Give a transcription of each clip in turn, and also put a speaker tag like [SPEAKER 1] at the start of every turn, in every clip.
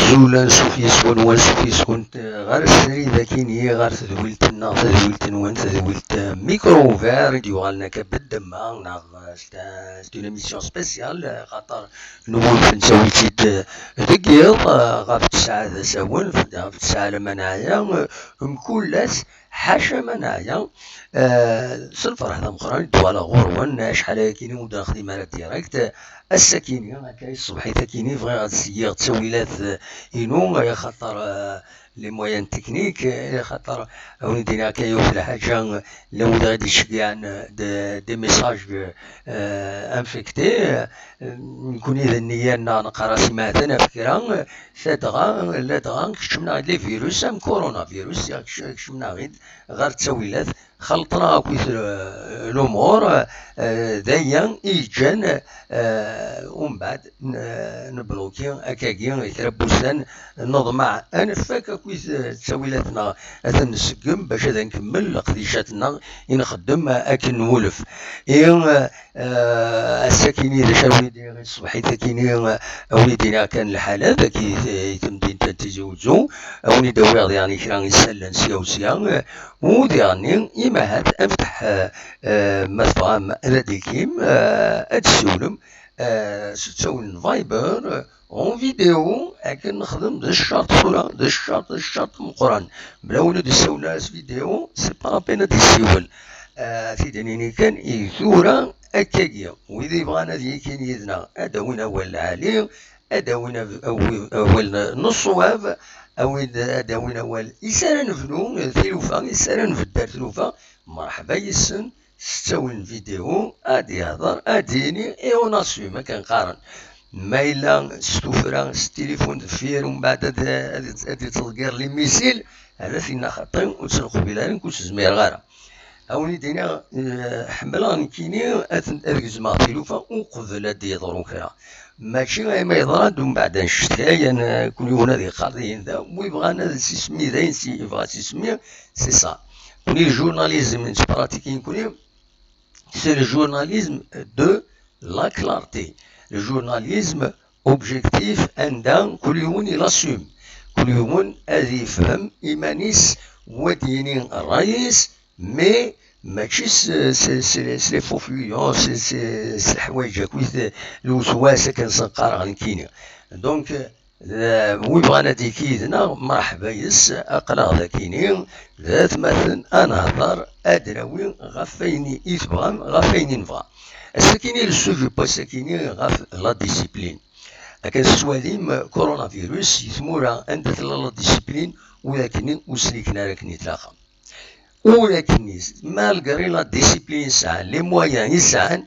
[SPEAKER 1] زولا سوفيسون وسوفيسون غير السري ذاكيني غير تدويلتنا تدويلتنوان تدويلت ميكرو فار يوغالنا كبدما ناغ ستون اميسيون سبيسيال خاطر نولف نسوي تيد ذكيض غاف تسعة ساون غاف تسعة منايا مكولاس حاشا منايا سلفر هذا مقران دوالا غروان شحال كيني ودا خدمة على ديريكت السكيني هكا الصبحي تاكيني بغي غاد السياغ تسويلات إنو يا خاطر لي مويان تكنيك يا خاطر وليدينا هكا يوفي الحاجة لو غادي يشجعن دي ميساج انفيكتي نكون إذا نيانا نقرا سمعتنا فكرة لا دغا كشمنا غيد لي فيروس ام كورونا فيروس كشمنا غيد غير تسويلات خلطنا كويس الأمور دايا إيجان ومن بعد نبلوكي أكاكي يتربوسان نضمع أنفاك كويس تسويلاتنا أتنسقم باش هذا نكمل قديشاتنا نخدم أكن نولف الساكيني ذا شاوليدي الصبحي تاكيني وليدينا كان الحالة ذاكي يتمدين تتزوجو أوني داوي يعني كرا يسلن سيا وديعني إما هاد أفتح مطعم راديكيم أتسولم تسول فايبر اون فيديو أكن نخدم دا الشرط صورة دا الشرط مقران بلا ولد السولاس فيديو سي با لابين هاد يسيول تيدانيني كان إيثورا أكاكيا وإذا يبغانا ذي كاين يدنا أداوين أول عالي أداوين أول نصواب أو أداوين أول إسالا نفنو ثلوفا إسالا نفدار ثلوفا مرحبا يسن ستاون فيديو أدي هضر أديني إيو ناسيو ما كنقارن ما إلا ستوفرا ستيليفون فير ومن بعد أدي تلقير لي ميسيل هذا فينا خطين وتسلقو بلارين كوش زمير غارة أولي دينا حملان كيني أذكزما ثلوفا وقبل أدي يضرو كرا ماشي غير ما يضرا دوم بعد نشتاي أنا كل يوم هذي قاضيين ذا ويبغانا سيسمي ذاين سي يبغى سيسمي سي سا كوني الجورناليزم نتبراتيكين كوني سي الجورناليزم دو لا كلارتي الجورناليزم اوبجيكتيف عندها كل يوم يلاسيوم كل يوم هذي يفهم إيمانيس وديني الرئيس مي ماشي سي لي فوفيون سي الحوايج كويس الوسواس كنسنقار غادي كيني دونك ويبغانا ديكيدنا مرحبا يس اقلا ذاكيني ذات مثلا انا هضر ادراوي غفايني يتبغى غفايني نبغى السكيني السوجي با سكيني غاف لا ديسيبلين لكن السواليم كورونا فيروس يثمورا عندك لا ديسيبلين ولكن وسليكنا راكني تلاقى ولكن مالغري لا ديسيبلين يسعى لي مويان يسعى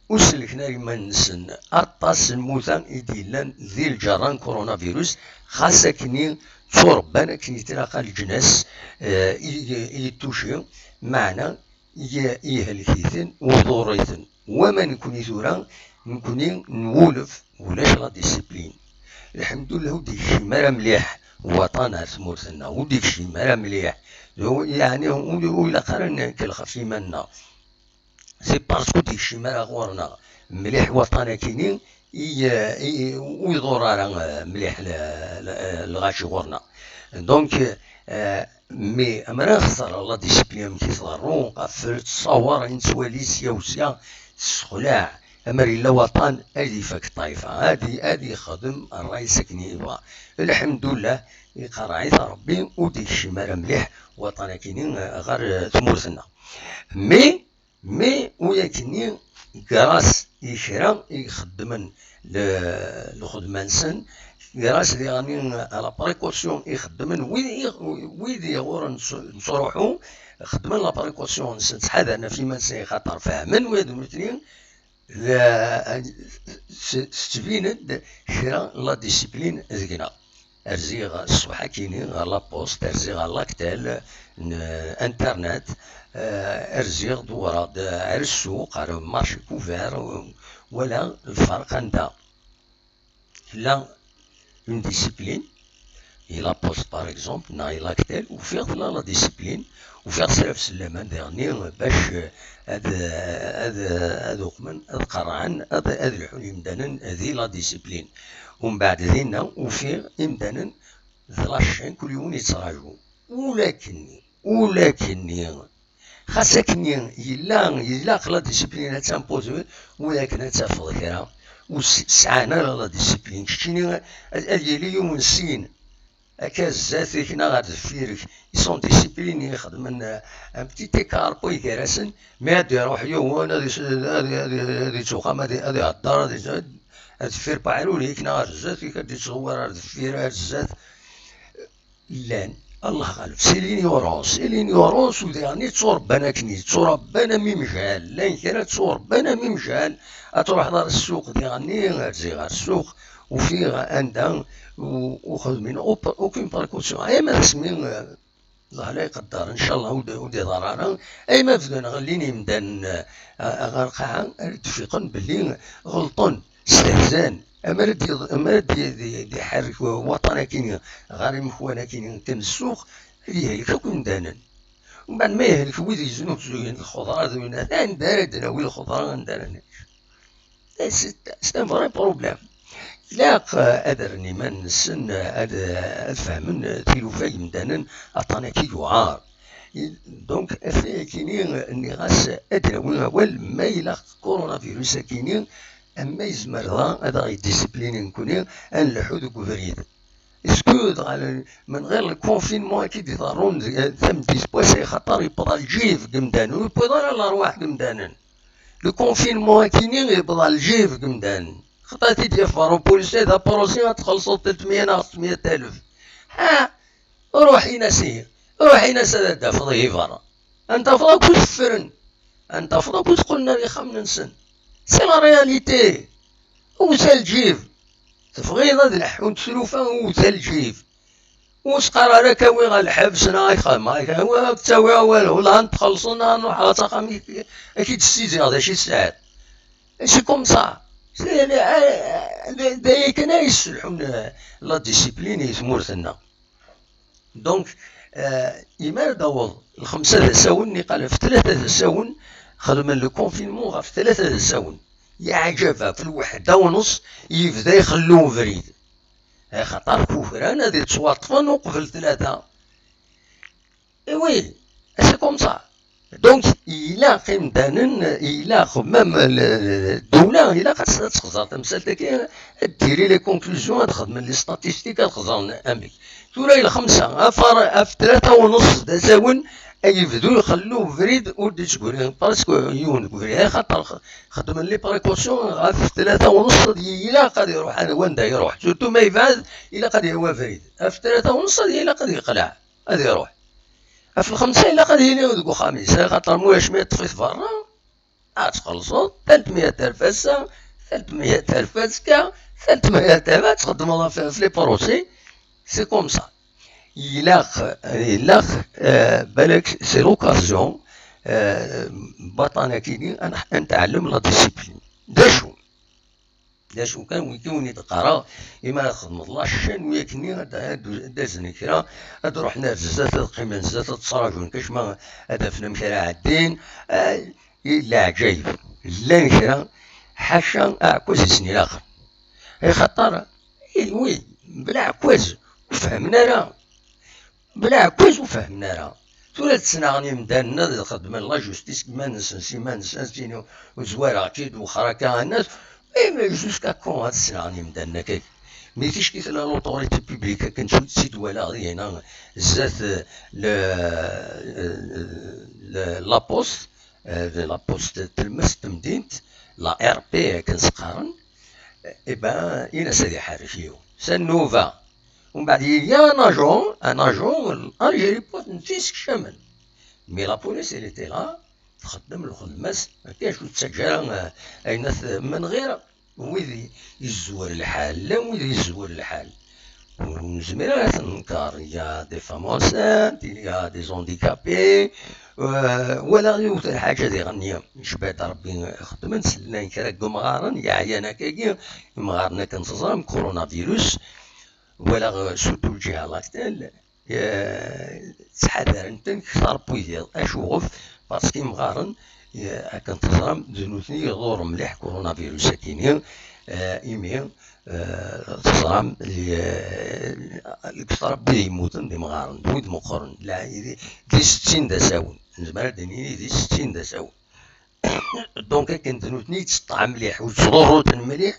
[SPEAKER 1] وسلكنا لما نسن أطاس الموتان إديلان ذي الجران كورونا فيروس خاصة كني تربانا كني تلاقى الجناس يتوشي معنا يهلكيثن وضوريثن وما نكوني ثورا نكوني نولف ولاش لا ديسيبلين الحمد لله وديك شي مرا مليح وطنا سمورتنا وديك شي مرا مليح يعني ولا قرن كالخفي منا سي باسكو ديك شي مرا غورنا مليح وطنا كينين ويضور راه مليح الغاشي غورنا دونك مي امرا خسر لا ديسيبلين كيصغرو قفل تصور نسواليس يوسيا السخلاع امر الا وطن ادي فك الطائفه ادي خدم الرئيس كني يبغى الحمد لله يقرعيت ربي وديك الشي مالا مليح وطنا كاينين غير ثمورتنا مي وياكني كراس يشرا يخدمن الخدمه نسن كراس اللي غاني على بريكوسيون يخدمن ويدي يغور نصروحو خدمن لا بريكوسيون نسن تحذرنا فيما نسن خاطر فاهمن وهادو مثلين ستبيند شرا لا ديسيبلين ذكنا ارزيغ الصبح كيني لا بوست ارزيغ لاكتال انترنت ارزيغ دورا على السوق على مارشي كوفير ولا الفرق عندها لا اون ديسيبلين لا بوست باغ اكزومبل ناي لاكتال وفيغ لا ديسيبلين وفيغ سلف سلامان ديرني باش هذا من قرعن هذا الحلم دانن هذه لا ديسيبلين ومن بعد ذينا وفيه إمدانا ذلاشين كل يوم يتراجعوا. ولكني خاصكني إلا لا ديسيبلين تامبوزو ولكن تفضل كرا وسعانا لا ديسيبلين كشتيني أديالي يوم نسين أكازات كنا غاد فيرك يسون ديسيبلين يخدمن ان بتي تيكار بوي كراسن ما هادي يروح يوم هادي تسوقام هادي هدار هادي فير باعلولي كنا غاد الزات كدي تصور هاد فير هاد الزات لان الله غالب سيلين يورونس وديعني تصوربانا كني تصوربانا ميمجال لان كرا تصوربانا ميمجال أتروح دار السوق ديعني تزي غار السوق وفيه عندها وخدمين اوكين بريكوسيون اي ما تسمين الله لا يقدر ان شاء الله ودي ضرارا اي ما بدنا غليني مدان غرقعا تفيقن باللي غلطن استهزان اما دي حرك وطنا كاين غير مخوانا كاين السوق هذه هي كون دانا ومن بعد ما يهلك ويد يزنو تزوين الخضره ذوينا ثاني دارت ويد الخضره ندارنا سي ان فري بروبليم لاق أدرني من سن فهمن تيلوفاي مدانا أعطانا كي يعار دونك كيني اني غاس ادراوي اول ما الى كورونا فيروس كيني اما يزمر هذا ديسيبلين نكوني نلحو دوك فريد اسكو من غير الكونفينمون اكيد يضرون ثم ديسبواسي خاطر يبدا الجيف قمدان ويبدا الارواح قمدان لو كونفينمون كيني يبدا الجيف قمدان خطاتي ديال بوليسي دا بروسي تخلصوا 300 400 الف ها روحي ناسيه روحي ناس هذا فضي فرا انت فضا كل فرن انت فضا كل قلنا لي خمن سن سي لا رياليتي وسال الجيف تفغي هذا الحون تسلوفا وسال الجيف وسقر راك وي غا الحبس ناي خما هو تساوي والو لا نتخلصونا نروح على طاقم اكيد السيزي هذا شي ساعات سي كوم سا دايا كنا يسلحون لا ديسيبلين يتمورثنا دونك إما داوض الخمسة تساون قال في 3 تساون خدما لو كونفينمون غا في 3 تساون يا عجبها في 1:30 يبدا يخلوه فريد خاطر كفران هادي تسواطفن وقبل 3 وي سي كوم سا دونك إلا قيمدانن إلا خمام الدولة إلا خاصها تخزر تمثال كي ديري لي كونكلوزيون تخدم لي ستاتيستيك تخزر أمريكا تولي الخمسة في 3:30 تساون يبدو يخلوه فريد ودي تقول باسكو يون فريد خاطر خدم لي بريكوسيون في 3:30 إلا قد يروح أنا وين دا يروح سورتو ما يفاز إلا قد هو فريد في 3:30 إلا قد يقلع هذا يروح في 5 إلا قد ينوض خميس خاطر مولاش ما يطفي برا تخلصوا 300 ألف هسه 300 ألف هسكا 300 ألف تخدم الله في لي بروسي سي كوم سا إلا بالك سي لوكازيون بطانا كيني أنا نتعلم لا ديسيبلين داشو كان ويكوني تقرا إما نخدم الله الشان وياكني دازني كرا هاد روحنا زات القيمة زات تصراجون كاش ما هدفنا مشارع عدين لا عجايب لا كرا حاشا عكوز السنين الآخر خاطر وي بلا عكواز وفهمنا راه بلا عكواز وفهمنا راه ثلاث سنغني مدانا خدمنا لا جوستيس كما نسنسي ما نسنسينو وزوارا اكيد وخراكا الناس اي جوسكا كون هاد السنغني مدانا كيك مي فيش كيف لوطوريتي بوبليك كنشوف سيت ولا هنا زات لابوست تلمس تمدينت لا ار بي كنسقارن إبا إنا سيدي حارفيو سنوفا ومن بعد يا ان اجون الجيري بوت نفيسك شمل مي لا بوليس اللي تي لا تخدم الخدماس ما كاينش تسجل ايناث من غير ويدي يزور الحال لا ويدي يزور الحال ونزمير ننكر يا دي فام انسانت يا دي زونديكابي ولا يوت الحاجه دي غنيه شبات ربي خدم نسلنا كراك مغارن يا عيانا كاكي مغارنا كنتصام كورونا فيروس ولا سوتو الجهه لاكتال تحذر انت كثر بويدير اشوف باسكي مغارن كنتصام دنوتني يدور مليح كورونا فيروس كينيا إيمي تصرام الكثرة بلي يموتن دي مغارن دويد مقرن لا دي 60 دا ساون نزمر دنيني دي 60 دا ساون دونك كنت نوتني تسطع مليح وتصغروت مليح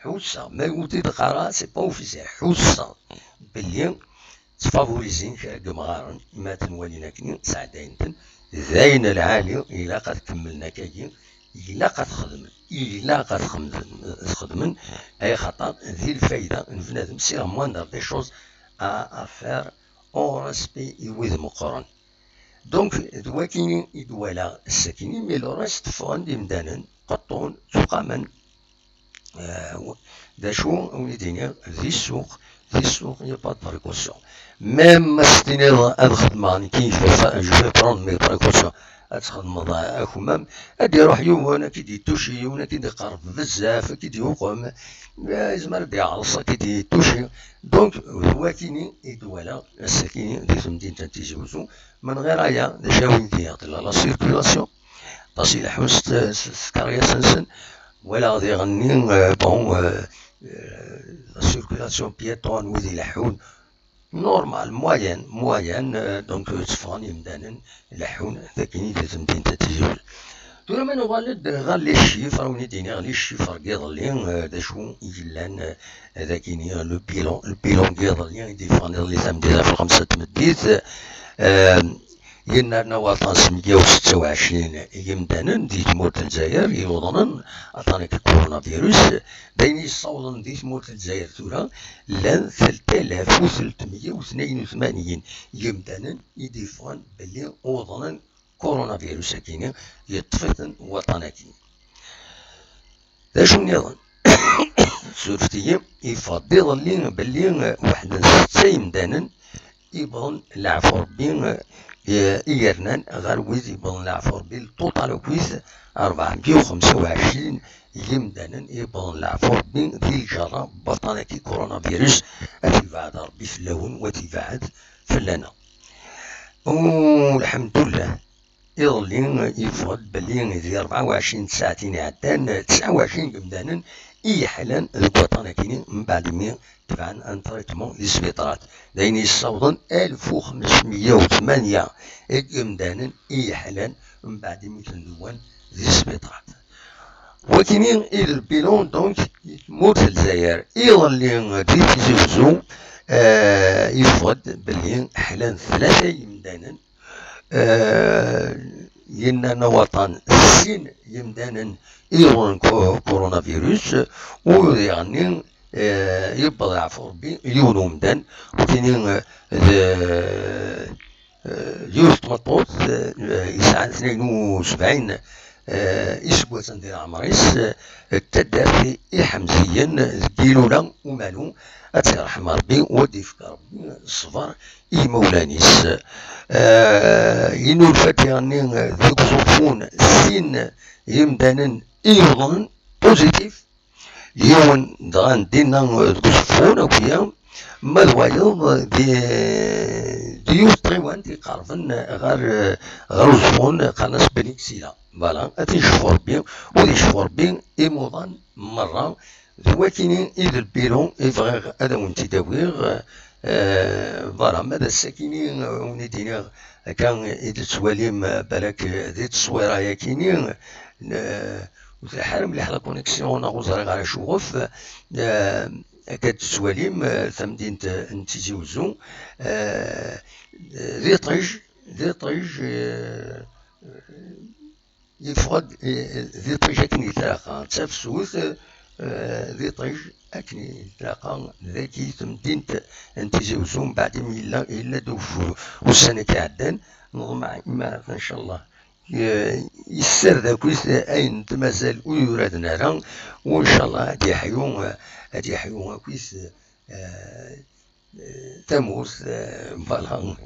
[SPEAKER 1] حوسة ما يموتي دقارا سي با اوفيسيال حوسة بلي تفافوريزين كاع مغارن ما تنوالينا كني سعداينتن ذاين العالي إلا قد كملنا كاين إلا قد خدمن أي خطر ذي الفايدة بنادم سي موندر دي شوز à faire en respect يوذ مقرن دونك دوا كاينين يدوالا الساكنين مي لو ريست فون دي مدانن قطون سوقا دا شو وليديني ذي السوق يا با دو بريكوسيون ميم ما ستيني ادخل معني كيف جو في برون مي بريكوسيون اتخدم اخومام ادي روح يوم كي دي توشي ونا كي دي قرب بزاف كي دي يقوم يزمر دي عرصه كي دي توشي دونك هو كيني يدوالا الساكنين دي في مدينه تيجي وزو من غير ايا جاوين ديال لا سيركولاسيون تصيل حوست سكاريا سنسن ولا غادي يغني بون لا سيركولاسيون بيتون وذي يلحون نورمال موين دونك تفغن يمدانن يلحون ذاكيني ديال مدينة تيجي دولا ما نغالد غال لي شيفر ونيديني غال لي شيفر كيضلي دا شو يلان ذاكيني لو بيلون كيضلي يديفغن لي ثام ديال 5 تمديت ينارنا وطن 726 يمدانن دي تموت الجزائر يوضنن عطانيك الكورونا فيروس بين يصوضن دي تموت الجزائر ثورا لان 3382 يمدانن يديفغن بلي وضنن كورونا فيروس كيني يطفتن وطناكين دا شو نظن سورفتي يفضل لي بلي واحد 6 يمدانن يبغن العفو ربي إيرنان غير ويز يبغن العفو ربي التوتال كويز 425 يمدانا يبغن العفو ربي ذي الجرة بطانكي كورونا فيروس أتبعد ربي في اللون وتبعد في اللنا والحمد لله يظلين يفضل بلي ذي 24 ساعتين عدان 29 يمدانا يحلن البطانكيني من بعد مين تبعا ان تريتمون لي سبيطرات داين يصوضن 1508 يمدانا يحلن من بعد ميت ندوان لي سبيطرات وكاينين البيلون دونك تموت الجزائر يظلي دي تيزوزو يفضل بلي حلن 3 يمدانا يننا وطن 6 يمدانا يرون كورونا فيروس ويعني يبقى عفو ربي يونو مدان وكاينين يوسف مطوط يسعى 72 إسبوع ديال عمريس التدافي حمزيا كيلولا ومالو أترحم ربي وديفك ربي الصبر مولانيس ينو الفاتيغني ذوك صوفون سين يمدانن يوضن بوزيتيف يوم دغان دينا ذوك صوفون وكيا مالوايض ديوز طريوان تيقارفن غير وصفون قناص بنيكسيلا فوالا أتيشوفو ربي وديشوفو ربي يموضن مرة ولكن إذا البيلون يبغي هذا وين تداويغ فوالا ماذا الساكنين ونيديني كان إذا تواليم بالك ذي التصويرة يا كينين وفي حال مليح لا كونيكسيون غوزري على شوغف كاد تواليم ثمدينة تيجي وزو ذي طريج يفقد ذي طريج أكن يتلاقى تساف سوث ذي طريج أكن يتلاقى ذاكي ثمدينة تيجي وزو من بعد إلا دوف والسنة كعدان نظن ما إن شاء الله يسر ذاك أين مازال ويرادنا راه وإن شاء الله هادي حيوان كويس تموت فوالا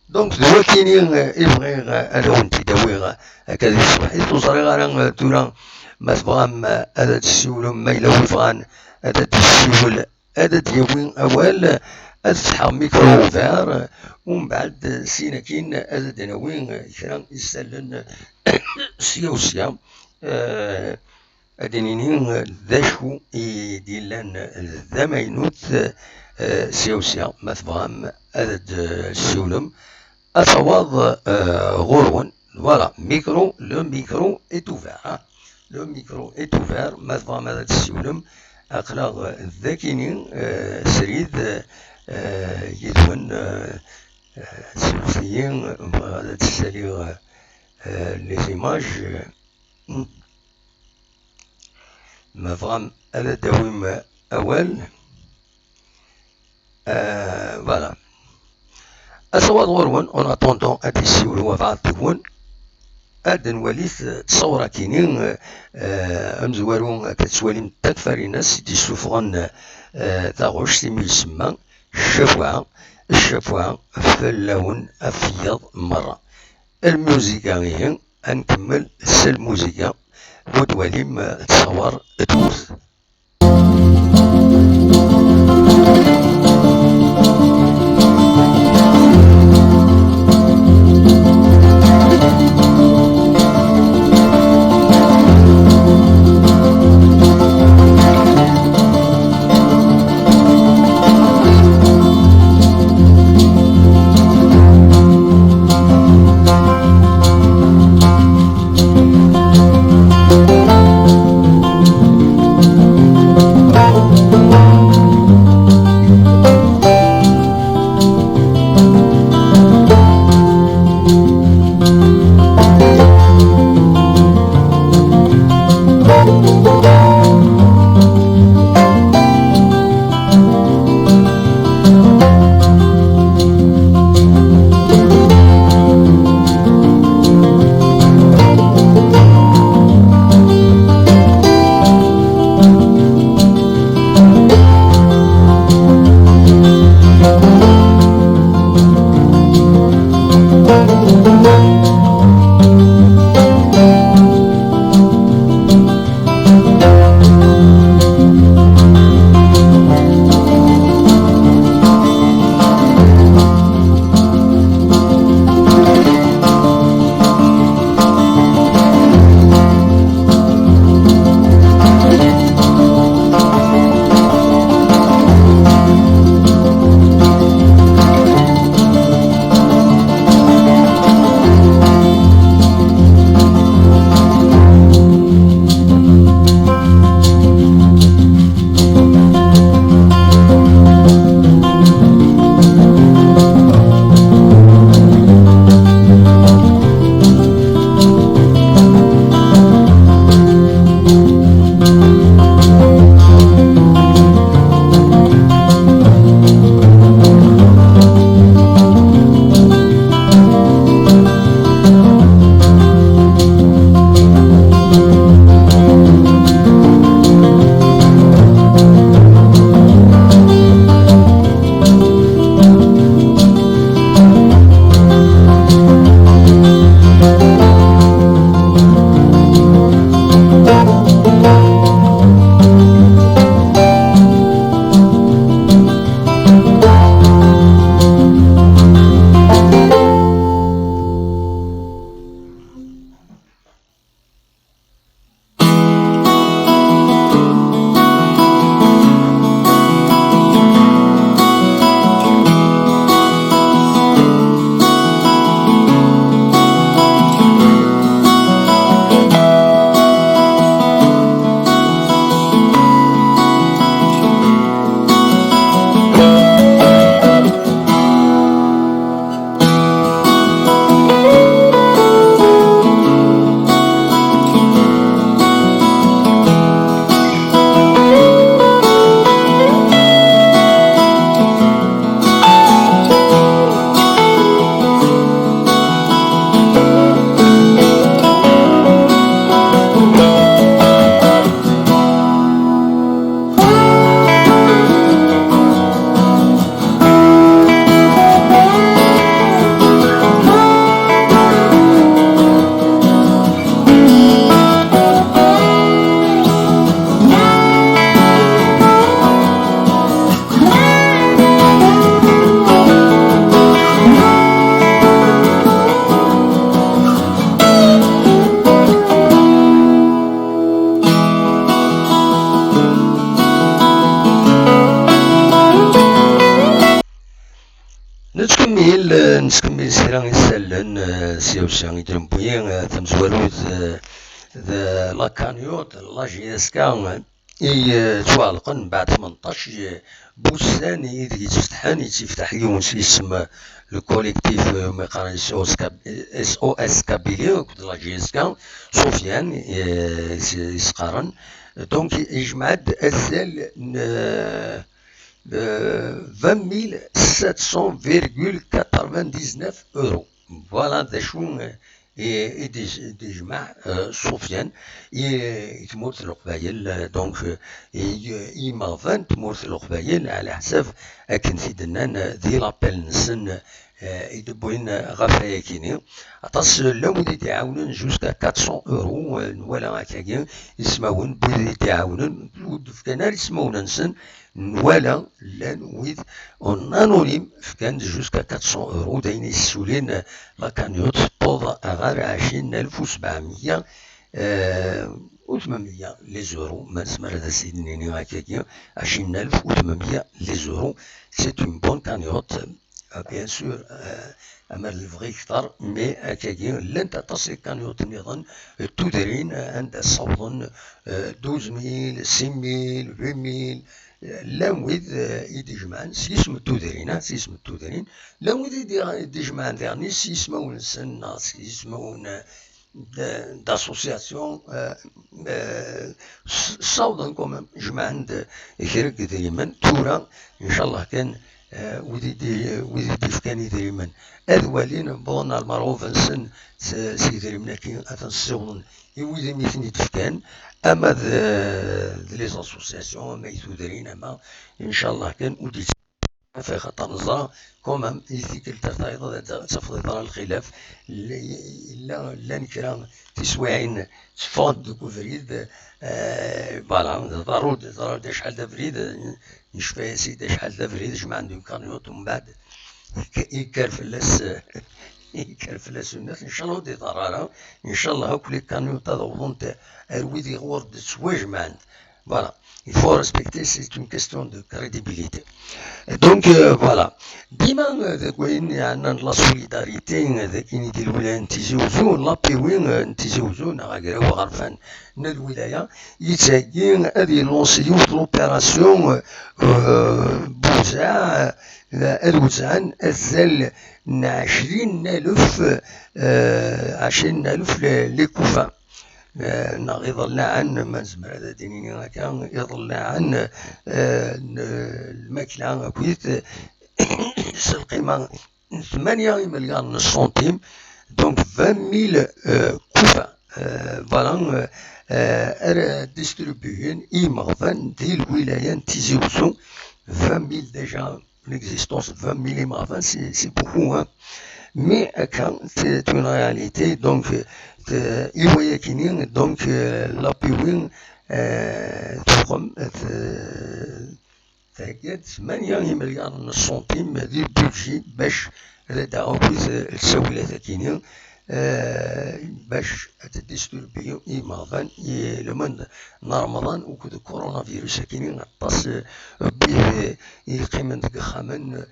[SPEAKER 1] دونك دوا كاينين يبغي هذا وين تداوي هكذا الصباح توصلي غير تورا ما تبغام هذا تسول ما إلا ويفغان هذا تسول هذا ديوين أول أتسحق ميكرو فار ومن بعد سينا كاين هذا دناوين كرا يسالن سيا وسيا أدينيني ذا شو يديلان ذا ماينوت سيوسيا ما تبغام أدد السولم أصوات غرون فوالا ميكرو لو ميكرو est ouvert لو ميكرو est ouvert ما تبغام أدد السولم أقلاغ ذاكيني سريد يدون سلسيين غادا تسالي لي زيماج ما فغام هذا داويم أول فوالا أصوات غرون أون أتوندون أدي السيولو وفعل تكون أد نوليث تصورا كينين أمزوارون كتسواليم تكفاري ناس دي سوفغن تاغوش تيمي يسمى الشفوع في اللون أفيض مرة الموسيقى هي نكمل الموسيقى ودواليم تصور تدوز أن سيوسيان يدرمبوين تمزولوز لا كانيوت لا جيسكا توالقن بعد 18 بوسان إذ يتفتح يوم يسمى لو كوليكتيف مقارن اس او اس كابيلي لا جيسكا سفيان يسقارن دونك يجمعد أزال 20 700,99 euro. Voilà de شو يجمع سفيان يتموت القبايل دونك يمغفن تموت القبايل على حساب أكن في دنان ذي لابيل نسن يدبوين غفايا كيني عطاس لو دي تعاونن جوسكا 400 euro ولا هكاكي يسمعون بودي تعاونن ودفكنا يسمعون نسن ولا لان ويد اون انونيم كان جوسكا 400 euro داين يسولين لا كانيوت بوض غير 20,700 و800 لي زورو ما نسمع هذا سيدني هكاكي 20,800 لي زورو سي اون بون كانيوت بيان سور اما الفغي كثر مي هكاكي لن تصل كانيوت نظن تدرين عند صوضن 12,000 6,000 8,000 لا ويد يدجمعن سيسم التودرين لا ويد يدجمعن يعني سيسمون سن سيسمون d'association صودا كومام جمعن يخرج دايما تورا ان شاء الله كان ويدي فكاني دايما اذوالين بون المعروف نسن سيدي مناكي اتنسون ويدي ميثني تفكان اما لي زاسوسياسيون ما يتودرين اما ان شاء الله كان ودي في خطر نظرة كومام يثيك الترطايضة تفضي ضرر الخلاف لا نكرا تسويعين تفاض دوكو فريد فوالا ضرور دا شحال دا فريد نشفى يا سيدي شحال دا فريد جمع عندهم كارنيوت ومن بعد يكرفلاس الناس ان شاء الله دي ضرارة ان شاء الله هاك لي كارنيوت هذا وظنت ارويدي غورد تسواج معند فوالا il faut respecter, c'est une question de crédibilité. Donc voilà. ديما وين عندنا لا سوليداريتي ذاك ندير الولايه نتيزوزو لابيوين نتيزوزو نغاكراو غرفان من الولايه يتاكي هذه لونسيو لوبيراسيون بوزع الوزعان أزال 20,000 لي كوفان يظل عن ما نزمر هذا دينيني هكا يظل عن الماكلة كويت القيمة 8 مليار سنتيم دونك 20,000 كوفا فوالا ديستريبيوين إمغفان دي الولاية تيزي وزو 20,000 ديجا l'existence 20,000 إمغفان سي بوكو مي هكا سي اون رياليتي دونك إيوايا كينين دونك لابيوين تقوم تاكد 8 مليار سنتيم ديال البودجي باش تعاود الساولات كينين باش تديستربيو إمغفان لمن رمضان وكود كورونا فيروس كينين عطاس بيه يقيم ديك خامن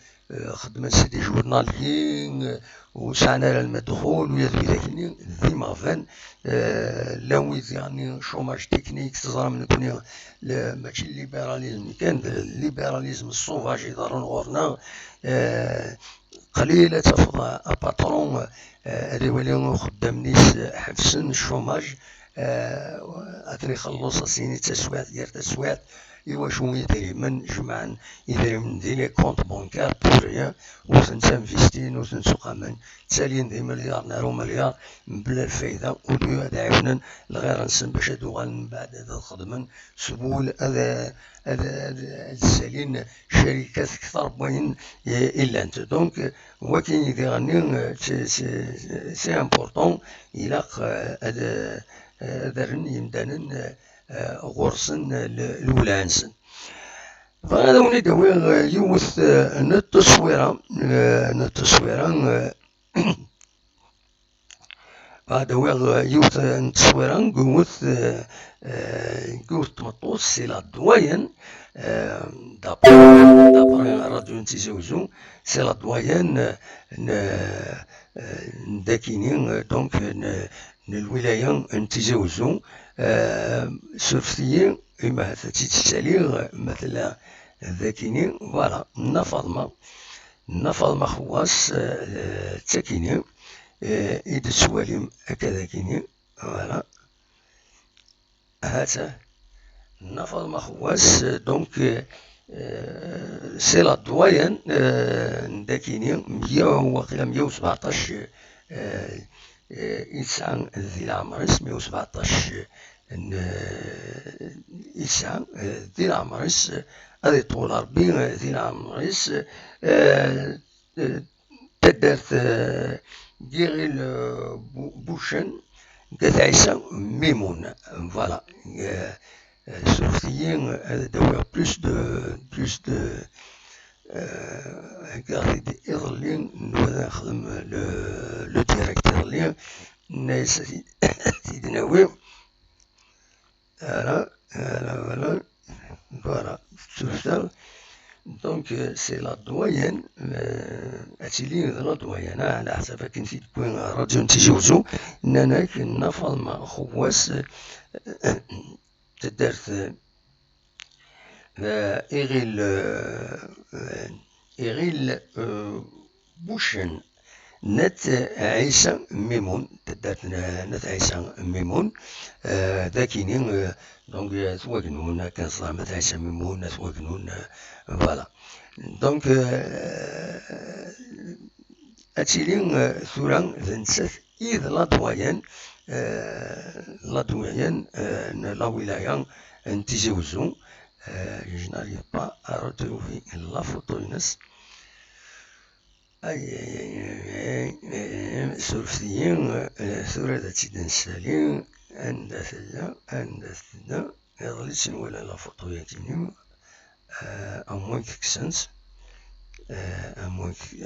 [SPEAKER 1] خدمة سيدي جورناليين وسعنا للمدخول ويذوي ذاكني ذي مغفان لاويذ يعني شوماج تكنيك تظهر من كوني ماشي الليبراليزم كان الليبراليزم الصوفاج يظهرون غورنا قليلة تفضى أباترون هذي وليون خدام نيس حفسن الشوماج أثري خلص سيني تسوات غير تسوات إوا شو يدري من جمعا يدري من دي لي كونت بونكار بور ريان وتنسانفيستين وتنسوق من تسالين دي مليار نارو مليار بلا الفايدة ودو هذا عاونا لغير نسن باش هادو من بعد هذا الخدمن سبول هذا السالين شركات كثر بوين إلا أنت دونك هو كاين يدير غني سي امبورطون إلاق هذا يمدانن غرسن الولانسن فهذا وني داوي يوث التصويره هذا هو يوث التصويرة قوت تمطوس سي لا دوين دابري راديو نتيجاوزو سي لا دوين داكيني دونك الولاية نتيجاوزو سورفتيي إما تتسالي مثلا ذاكيني فوالا نفاضمة خواص تاكيني إيد السواليم هكذا كيني فوالا هاتا نفاضمة خواص دونك سي لا دوين داكيني واقيلا 117 يسعى ذي العمرس 117 يسعى ذي العمرس هذه طول ربي ذي العمرس تدارت ديغيل بوشن قالت عيسى ميمون فوالا سورتيين هذا داوي بلوس دو قاعد يظلين نبدا نخدم لو ديريكت يظلين الناس سيدنا ويب voilà tout ça donc c'est la doyenne اتيلي لا دوينه على حسب نسيت كون راديو نتيجوزو اننا نفض مع خواص تدارت إغيل بوشن نت عيسى ميمون تدارت نت عيسى ميمون ذاكينين دونك ثواكنون كان صامت عيسى ميمون ثواكنون فوالا دونك اتيلين ثورا ذنسات إذ لا دوين لا ولاية نتيجوزو je n'arrive pas à retrouver la photo يونس سورفيين ثورة سيدنا سالين عند يظلت ولا لا فوتو يتنم أموان كسنس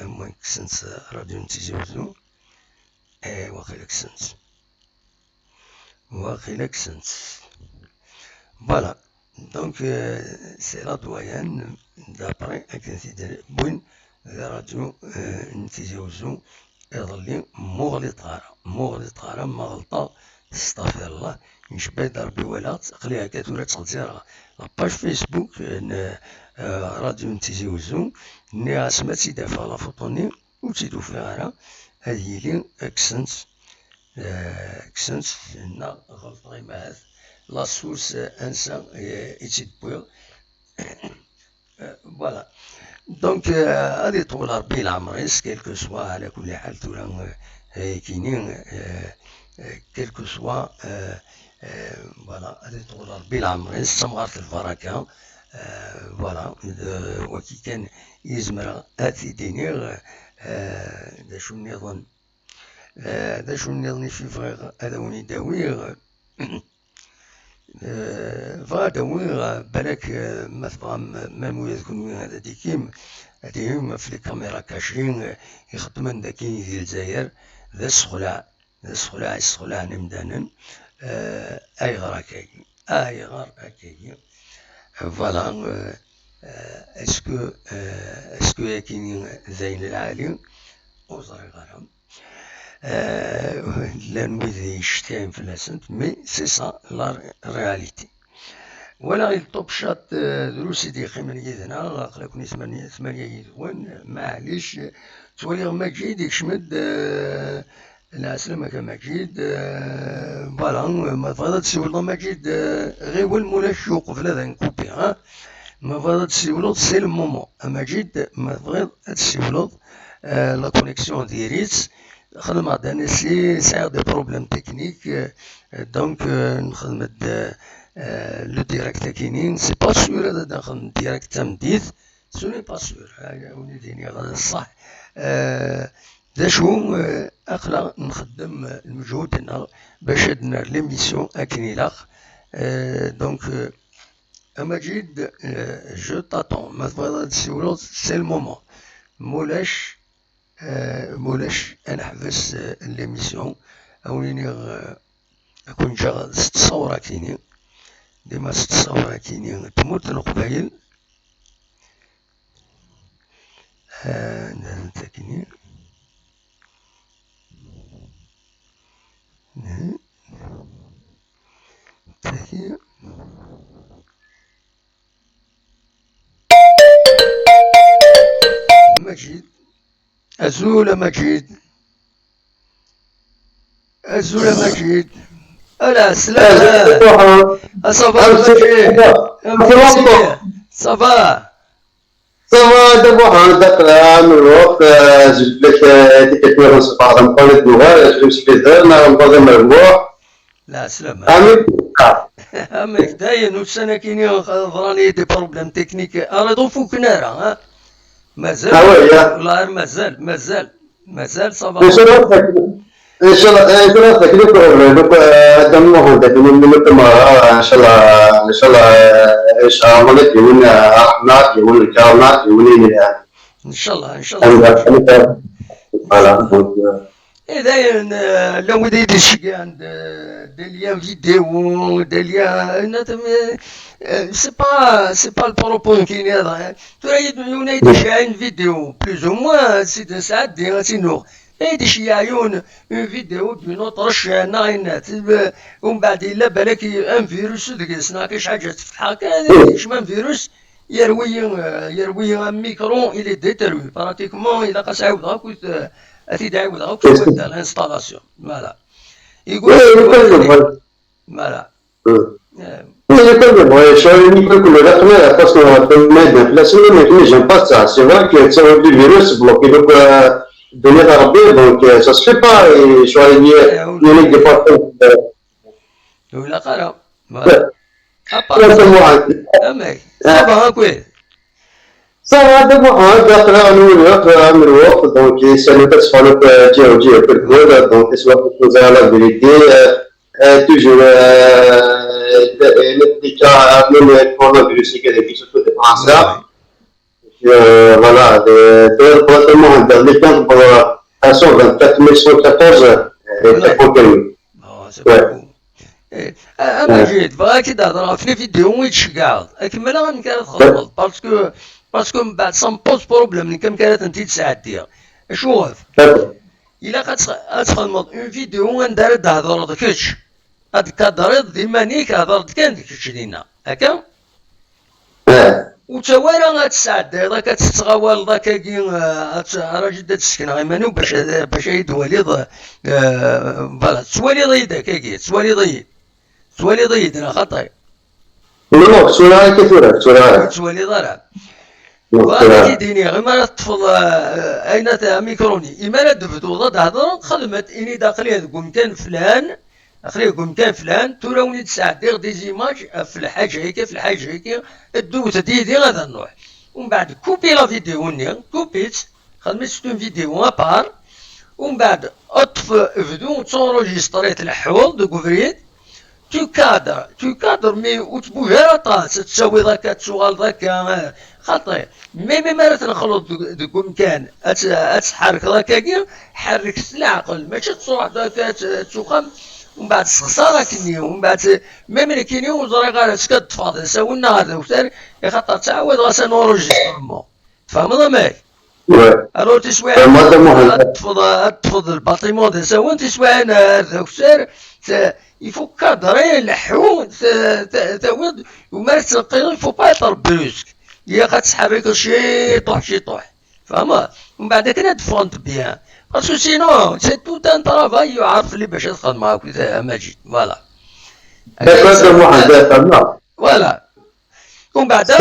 [SPEAKER 1] أموان كسنس راديو نتيجوزو واقيلا كسنس فوالا دونك سي لا دويان دابري أكن بوين راديو نتيجاوزو يظلي مغلطة مغلطة استغفر الله نشبه ربي ولا تقليها كثورة تغزيرها لاباج فيسبوك راديو نتيجاوزو ني عاصمة سيدا فالا فوطوني وتيدو فيها هذه لي كسنس نا غلطة معاذ لا سورس انسان يتيدبويغ فوالا دونك هذه طول ربي العمريس كيلكو سوا على كل حال ثورا كاينين كيلكو سوا فوالا هذه طول ربي العمريس سمغرة البركة فوالا وكي كان يزمر هاتي دينيغ دا شو النظام في فغيغ هذا وني داويغ فغادويغ بالك ما تبغى مامو يذكرون هذا ديكيم هاديهم في الكاميرا كاشين يخدمن داكين ديال الجزائر ذا السخلاع نمدانا اي غير هكاكي فوالا اسكو كاينين زين العالي وزري غارهم لان ويدي يشتاين في الاسنت مي سي سا لا رياليتي ولا غير طوب شات دروسي دي خيمن يدنا قلاكوني ثمانية يدوان معليش تولي مجيد يشمد العسلامة كمجيد فوالا ما تفضل تسولنا مجيد غير والمولاش يوقف لهذا نكوبي ما تفضل تسولنا سي المومون مجيد ما تفضل تسولنا لا كونيكسيون ديريت خدم هذا نسي ساعة دي بروبليم تكنيك دونك نخدم لو ديريكت كاينين سي با سور هذا نخدم ديريكت تمديث سوني با سور وليديني غدا الصح دا شو اقلا نخدم المجهود ديالنا باش عندنا ليميسيون اكنيلاق دونك مجيد جو تاتون ما تبغى تسولو سي المومون مولاش انا حبس ليميسيون أوليني أكون جا 6 صورة كيني ديما 6 صورة كيني تموت القبايل كيني مجيد أزول مجيد ألا سلام صباح مجيد صباح
[SPEAKER 2] دابا داك من الوقت جبت لك ديك الكويرونس بعض المقالات نوار جو سبي درنا نبغي مربوح
[SPEAKER 1] لا سلام
[SPEAKER 2] امين
[SPEAKER 1] امك داين والسنه كاينين ظراني دي بروبليم تكنيك اريدو فوقنا راه مازال والله مازال صباح
[SPEAKER 2] ان شاء الله تكليف دوك دمو داك من التمارة ان شاء الله ان شاء الله يكون رحمات يكون الكرامات يكون
[SPEAKER 1] ان شاء الله
[SPEAKER 2] فوالا
[SPEAKER 1] إذا لو ديت شي عند ديال فيديو ديال سي با البروبو كاين هذا يونايد شي عين فيديو بلوز او موان سي ساعات ديال سينو هيدي شي عيون اون فيديو دون اوتر ناينات ومن بعد الا بالك ان فيروس ديك سنا شي حاجه تفتحها كان شمان فيروس يروي ان ميكرو الي ديتروي براتيكمون الا قاس عاودها كنت تعاودها وكتبدا الانستالاسيون فوالا يقول فوالا
[SPEAKER 2] parce que mettre d'inflation, mais j'aime pas ça. C'est vrai que ça va du virus bloqué donc donner à rabbi, donc ça se fait pas et je suis allé dire des partout.
[SPEAKER 1] ولا قرا ça va كويس
[SPEAKER 2] Ça va d'abord d'apprendre من الوقت donc ça ne peut pas le dire que le donc c'est la chose à la vérité toujours les cas même le coronavirus qui est quelque chose de français voilà de probablement dans les temps pour à 24114 c'est pour que
[SPEAKER 1] اما جيت بغا كي تهضر في فيديو ويتشكاع اكمل غير كانت تخلط باسكو من بعد سام بوز بروبليم كم كانت انت تساعديها شوف الا غتخلط اون فيديو ندار تهضر كلش هاد كادريض ديما نيك هضرت كان كلش لينا هكا وتوالى غتساعد هذا كتستغوال ذاك كي راجل تسكن غيمانو باش يدواليض فوالا تواليض يدك كي تواليض يدنا خطي
[SPEAKER 2] لا سؤال كثيرة
[SPEAKER 1] تواليض راه وهذا كيديني غير ما تفض اين تاع ميكروني اما لا تبدو تهضر خدمت اني داخلي هذاك مكان فلان اخريكم كان فلان تراوني تساعد دير دي زيماج في الحاجه هيك الدوت دي هذا النوع ومن بعد كوبي لا فيديو ني كوبيت خدمت ستون فيديو ابار ومن بعد اطف فيديو تونجستريت الحوض دوكوفريت تو كادر مي وتبوها طاس تسوي ذاك تشغل ذاك خاطر مي ما تنخلط دوك مكان اتحرك ذاك حرك العقل ماشي تصوح ذاك تسوخم ومن بعد السخساره كني ومن بعد ميم كيني وزرا غير كتفاضل ساوينا هذا وثاني خاطر تعاود غاسا نورجسترمون تفهم ماك الو تسوى تفضل الباطيمون تسوى تسوى هذا وثاني يفو كادري لحو تاود وما تنقل يفو با يطر بروسك هي غتسحرك شي طوح فهمت ومن بعد كنا تفونت بيان باسكو سينو سي تو ان طرافاي يعرف لي باش تخدم معاك ماجد فوالا فوالا ومن بعد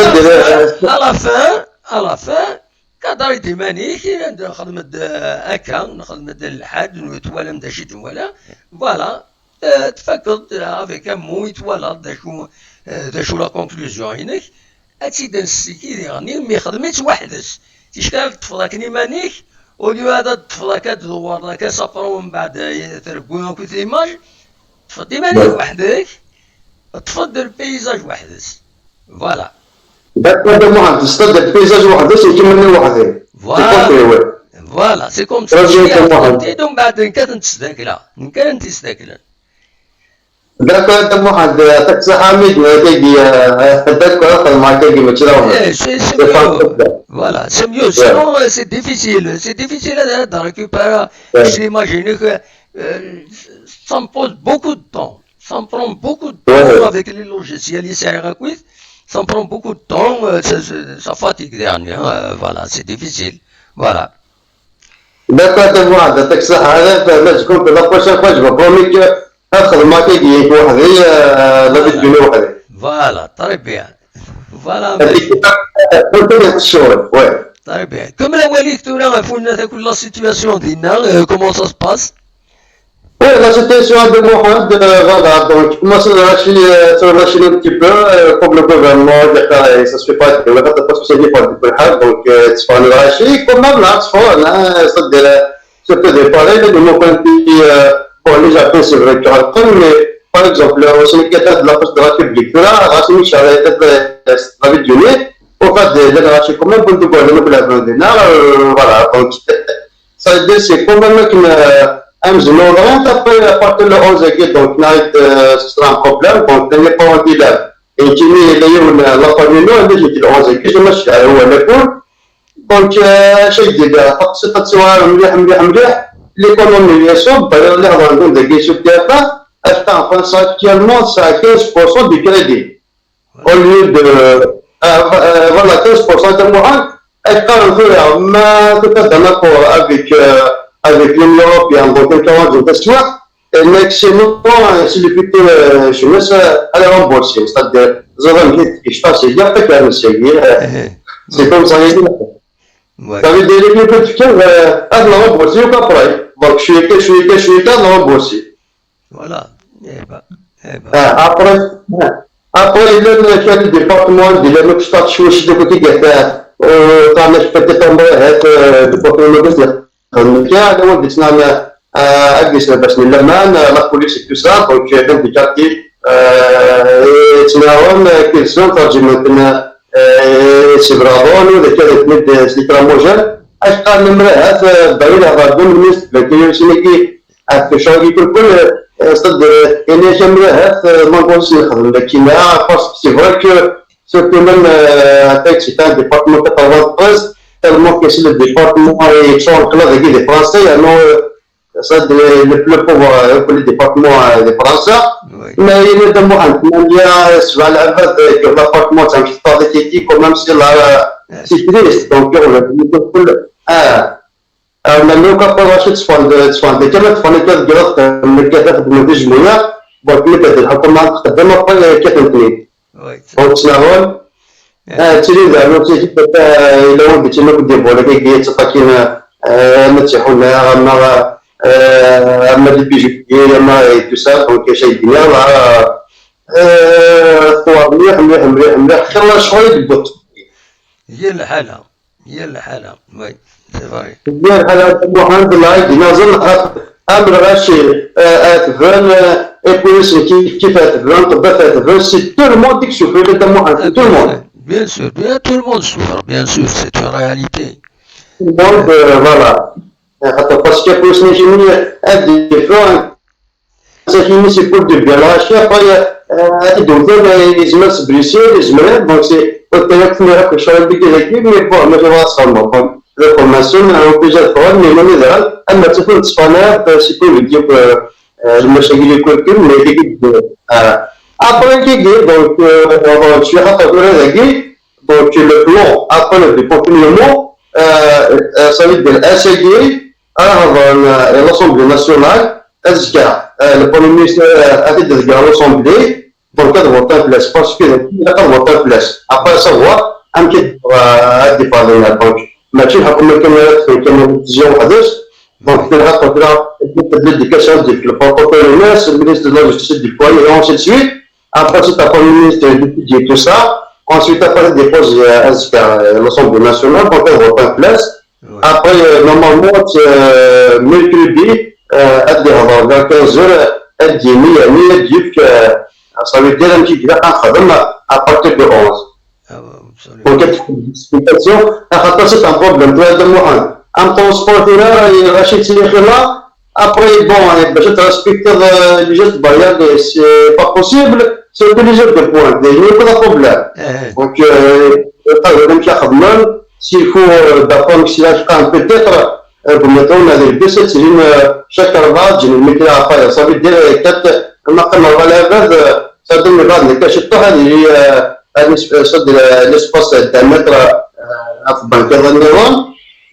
[SPEAKER 1] على فان كادري ديماني كي نخدم هكا نخدم الحاد نتوالى ندا شي ولا فوالا تفكر افيك ان مو يتوالى داشو لا كونكلوزيون هناك هادشي نسيكي يعني ما خدمتش وحدس تيشكال تفضاك نيمانيك وليو هذا الطفله كتدور ذاك صفرو من بعد تركبوها كنت ايماج تفض مانيك وحدك تفض البيزاج وحدك فوالا
[SPEAKER 2] داك هذا واحد تصدق البيزاج وحدك يكملني وحدك
[SPEAKER 1] Voilà, c'est comme ça. Donc,
[SPEAKER 2] d'accord, t'as واحد تقصى حميد تجي تذكر ما تجي مشروع.
[SPEAKER 1] C'est mieux. Voilà, c'est mieux. Sinon, c'est difficile. C'est difficile de récupérer. J'imagine que ça me pose beaucoup de temps. Ça me prend beaucoup de temps avec les logiciels ici à Irakouis. Ça me prend beaucoup de temps. Ça fatigue dernière. Voilà, c'est difficile. Voilà.
[SPEAKER 2] D'accord, t'as واحد تقصى هذا ما تكون في الأقوى je vais promettre que أخذ ما تجي وحدي لا تجيني وحدي.
[SPEAKER 1] Voilà, très bien. Voilà. Très bien. Comme la Walid, tu as la situation d'Ina, comment ça se passe?
[SPEAKER 2] Oui, la situation de Mohamed, voilà, donc moi ça relâche un petit peu, comme le gouvernement, ça se fait pas, parce que c'est dit pas du tout, donc tu vas le lâcher, comme même là, tu vois, ça te déparer, de mon point de vue, pour les Japonais, c'est vrai qu'il y aura mais par exemple, au Sénégal de la poste de la République, là, Racine Charles était la ville du nez, au fait de lâcher comme un peu de gouvernement pour la Vendéna, voilà, donc ça veut dire c'est quand même qu'une أمزنوا غير تبقى يحط له أوزاكي دونك نايت سلام بروبليم دونك تاني بوانتي لا يجيني اليوم لابامينو عندي جيت الأوزاكي جمش هو لكون دونك شي جديد تقصي تسوى مليح مليح مليح ليكونومي يصوب اللي هضر عندهم ذاك يشوف دابا أفتح en France actuellement c'est à 15% du crédit au lieu de voilà 15% de moins elle peut ما تتدمر avec l'Union européenne, donc un 40 de histoire, et maximum, si le plutôt jeunesse, elle est remboursée. C'est-à-dire, je pense que c'est bien fait qu'elle c'est comme ça, ça veut dire que le petit elle est remboursée ou pas pareil. Donc, je suis elle est remboursée.
[SPEAKER 1] Voilà.
[SPEAKER 2] Après, il y a le département de la Noxtat, je suis de côté de quand je peux tomber, le département de كان هو اللي صنعنا أجلس باش نلمان لا بوليس كو سا دونك دونك دي كارتي تناول كيسون ترجمة سيبرادون ولا كانت مد سليكراموجان اش قال المرأة بعيد على الدم الناس لكن سينيكي التشاغي كل صد يعني جمرأة ما نقولش نخدم لكن باسكو سي فري كو سيرتو ميم تاك سي تاع ديبارتمون 93 tellement que c'est le département et son club des Français, alors ça le plus pauvre pour le département des Français. Mais il est de moi, il y a sur la base de l'appartement, ça me fait des qui quand même c'est la c'est triste. Donc on a dit on a mis au cas pour acheter soin de كمان فانا كده من كده من الجمهورية بقول لك الحكومة تقدم أقل كتنتين. أو تناول تريد أن تجد إلى وين بتشنو بدي بقولك هيك تفكينا نتشحونا أما اللي بيجي أما تسافر دونك شيء دنيا صور مليح خلنا شوية بالضبط.
[SPEAKER 1] هي الحالة وي سي فري.
[SPEAKER 2] هي الحالة الحمد لله نظن أمر غاشي أتفهم إبوليس كيف أتفهم طبعا أتفهم سي تو الموند ديك شوفي لي دموع تو الموند.
[SPEAKER 1] Bien sûr, tout le monde souffre, bien sûr, c'est une réalité.
[SPEAKER 2] Donc, voilà. Parce que pour ce qui est différent, c'est fini, c'est pour du bien. Après, il y a des images brisées, des images, donc c'est peut-être que je suis habitué avec lui, mais bon, je vais seulement. La formation, on peut déjà faire, mais non, mais là, elle m'a dit que c'est pour le dire que je me suis dit que mais après donc je suis rapporté donc le plan après le département ça veut dire SGI à l'Assemblée nationale SGA le Premier ministre a dit de l'Assemblée dans le cadre de votre place parce que il a pas votre place après savoir un qui a départé la banque ماشي الحكومة كما ديسيون حدث دونك تلحق l'éducation de le protocole le ministre de la justice du foyer et ainsi de suite. Après, c'est le Premier ministre d'étudier tout ça. Ensuite, après, il dépose à l'Assemblée nationale pour faire voter en place. Après, normalement, mercredi, vers 15h, elle dit ça veut dire un petit peu à partir de 11. Donc, explication, c'est un problème. un transporteur, il rachète ses là. Après, bon, je te respecte les gestes barrières, c'est pas possible, c'est obligé de points, il n'y a pas de problème. Donc, s'il faut d'apprendre que peut-être, mettons, on a des baisses, c'est une chaque arvage, une métier à faire, ça veut dire peut-être, on a comme ça donne le vent, les cachets de l'espace d'un mètre à banquer dans le vent.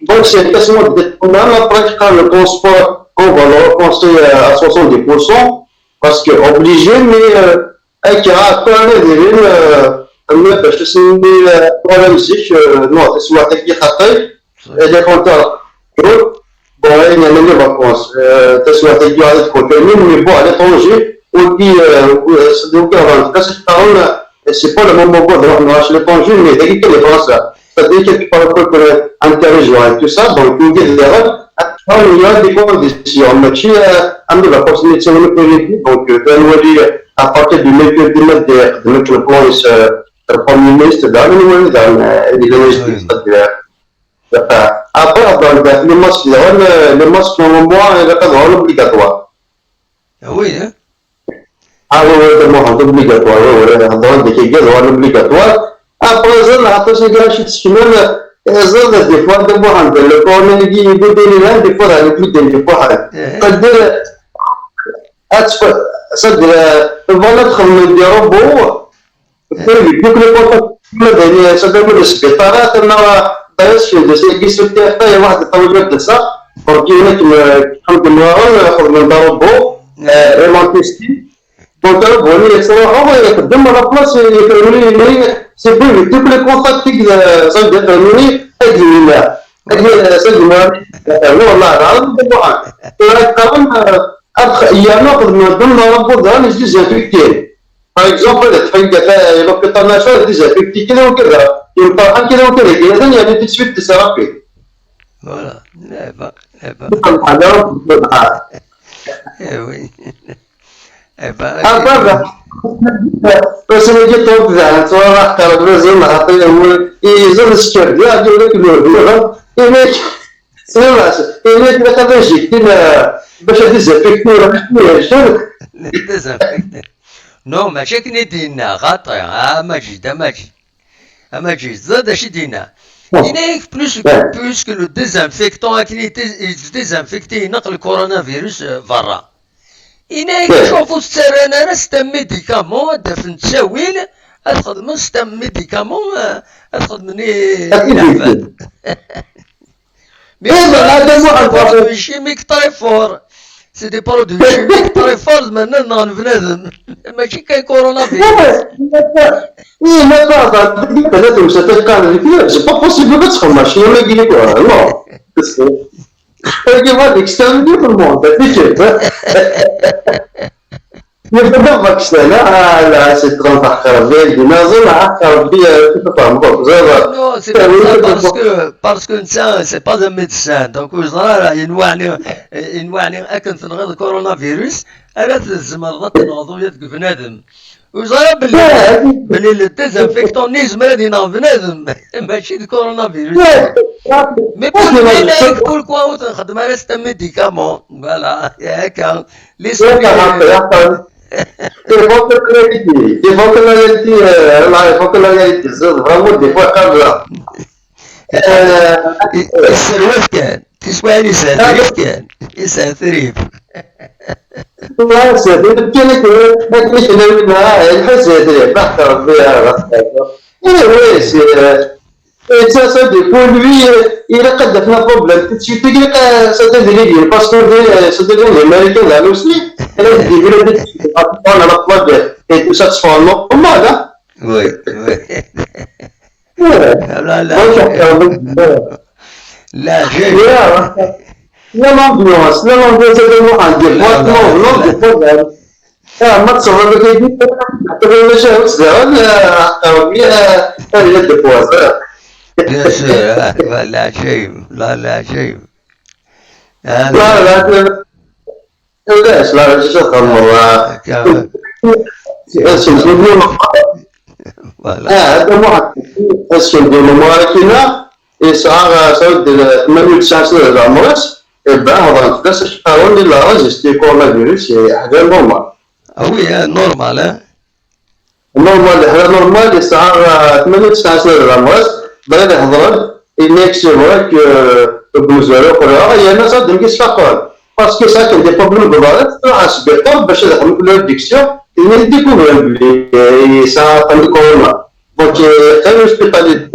[SPEAKER 2] Donc, c'est quasiment détournant. Après, quand le transport, on va le repenser à 70%, parce que obligé, mais avec un peu parce que c'est une problème ici, non, c'est une technique à taille, et des compteurs. Bon, il y a des vacances, c'est une technique à taille, mais bon, à l'étranger, on dit, c'est donc avant, c'est pas le moment de marcher l'étranger, mais dès que les Français, c'est-à-dire qu'il parle pas interrégion et tout ça, donc il y a des conditions. Mais la possibilité de le donc à partir du métier de mettre le plan le Premier ministre dans les ministres. Après, dans les masques, normalement, il n'y a pas de obligatoire.
[SPEAKER 1] Oui, hein?
[SPEAKER 2] Ah oui, c'est obligatoire. Donc, il y a obligatoire. Après, ça, des fois, le corps des fois, des fois, voilà, comme des robots, ça donne le spectacle, donc, il la place, c'est plus tous les contacts qui sont déterminés avec l'humain. C'est l'humain. Il y a un autre dans le rapport dans les désinfectés. Par exemple, l'hôpital national est désinfecté. Il y a un il y a tout de suite des thérapies.
[SPEAKER 1] Voilà. Eh oui. Eh ben,
[SPEAKER 2] بس انا جيت اوقع صراحه كان لازم اعطيه يزور الشكل لا اقول لك له هناك سمعت هناك ما تبجي كنا باش ديزافيكتي شنو
[SPEAKER 1] نو ماشي كني دينا غاطي ماجي زاد اش دينا هناك بلوس كو لو ديزانفيكتون كي ديزانفيكتي نقل الكورونا فيروس برا هناك شوفوا السرانه ستا ميديكامون دفن تساوين تخدم ستا ميديكامون تخدمني العباد برودوي شيميك تري فور سي دي برودوي شيميك تري فور مانا بنادم ماشي كاين كورونا فيروس
[SPEAKER 2] ما بعرف بدات مستقبل فيه سي با بوسيبل تدخل ماشي ما يجي لك نو Je vois l'extérieur du monde, يبدأ vaccin là c'est trop تحقر بيه نازل حقر بيه تفهم
[SPEAKER 1] non c'est pas parce que ça c'est pas un médecin donc وزرا ينوعني اكن تنغض كورونا فيروس الا تلزم الغط العضويات بنادم وزرا باللي الديزانفيكتون نيزم هذه ينغض بنادم ماشي الكورونا فيروس مي بس كل كوا تنخدم على ستا ميديكامون فوالا هكا لي
[SPEAKER 2] Il faut que la réalité, c'est vraiment des fois comme là.
[SPEAKER 1] السلوف كان تسمعني سلوف كان يسافريف
[SPEAKER 2] لا سافر كانك مش منها الحسد بحث فيها ça dépend lui il a قد في problème tu te dis que ça devient parce que ça devient américain là aussi elle a développé on a la plaque et tout ça se fait normal hein
[SPEAKER 1] oui لا شيء
[SPEAKER 2] لا l'ambiance c'est vraiment un département non ما تصور لك يجي تقول لي شو سدان هي الدبوس
[SPEAKER 1] لا شيء لا شيء
[SPEAKER 2] ليش لا شكرا والله هذا واحد اسم دينو ماركينا يسعى سعود 98 سنة د عمرس يبقى هضرت فلاس شحال اللي راجستي كورونا فيروس حاجة نورمال.
[SPEAKER 1] وي نورمال.
[SPEAKER 2] نورمال حاجة نورمال يسعى 98 سنة د عمرس بغيت هضرت إنكسي وراك بوزارة أخرى هي ناس عندهم كيسفاقون باسكو سا كان دي بروبليم بالغلط راح السبيطار باش يدخل في الديكسيون يديكوفر بلي سا عندك كورونا دونك كانوا السبيطاليتي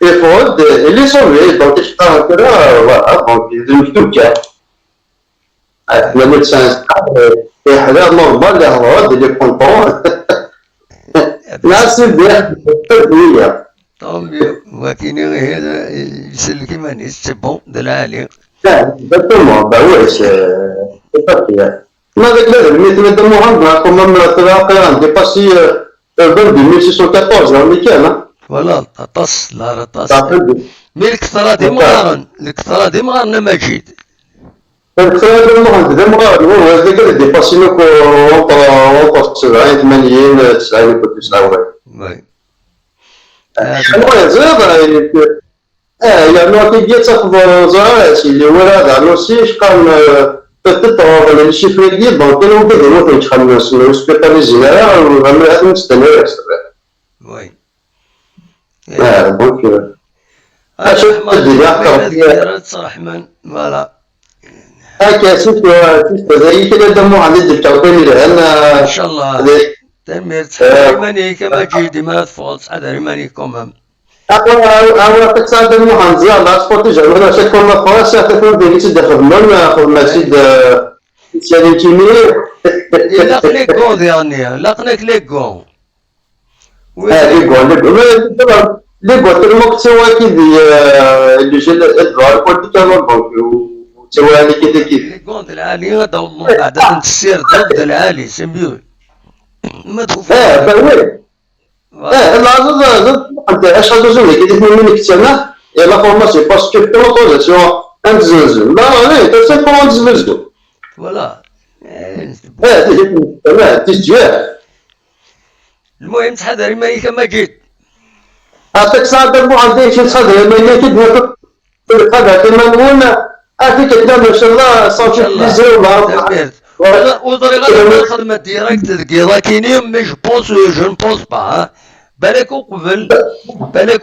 [SPEAKER 2] يفرض اللي سولفي دونك تشقى هكذا فوالا دونك مكتوب كاع حنا ميدسان حاجة نورمال اللي هضرات اللي كونطون ناس بيها
[SPEAKER 1] طون ولكن هذا يسلك مانيش سي بون د العالي.
[SPEAKER 2] Exactement, bah ouais, c'est pas clair. Mais avec l'aide, mais de Mohamed, quand même, on a dépassé 2614, hein, nickel, hein.
[SPEAKER 1] Voilà, تص لا تص. مي الكثرة دي مغارنا مجيد.
[SPEAKER 2] الكثرة دي مغارنا هو هذاك اللي dépassé nous encore 70 80 90 كنت 99.
[SPEAKER 1] وي.
[SPEAKER 2] المهم زاد يعني كي جيت تاخذ زرارات اللي هو هذا نوسي شقال تتطور الشيفر ديال دونك كانوا كيديروا فين تخلص سبيطاليزينا وعملوا هذا مستمر
[SPEAKER 1] وي.
[SPEAKER 2] دونك اش
[SPEAKER 1] ديال الرحمن فوالا.
[SPEAKER 2] هكا شفت زي كذا دمو عندي التعطيني لان
[SPEAKER 1] ان شاء الله تنمير تحرمني كما جيدي ما تفوت حرمني كومام.
[SPEAKER 2] أنا تكسر المحن زيادة لا تفوتي جمعنا أنا شكل ما خلاص تكون بيجي تدخل من أخذ مسجد سيدي كيمي.
[SPEAKER 1] لقنك جون يعني لقنك لقون.
[SPEAKER 2] لقون تلمك تسوي كذي اللي جل الدوار كنت كمان بنك وتسوي على كذا كذا.
[SPEAKER 1] لقون العالي هذا والله عادة تسير ضد العالي سميول. ما تخوف.
[SPEAKER 2] بوي. لا انت اش غادي كيدير منك تما لا فورماسيون باسكو بروتوزاسيون انتزلزل لا انت سي انتزلزل
[SPEAKER 1] فوالا
[SPEAKER 2] تسجيل
[SPEAKER 1] المهم تحضر ما كما جيت
[SPEAKER 2] هاتك صادر مو عندي شي صادر ما يكد هذا كما نقول هاتك تنام ان شاء الله صافي بليزير ولا
[SPEAKER 1] وطريقة الخدمة ديريكت كيضا كاينين مي جو بونس جو نبونس با بالك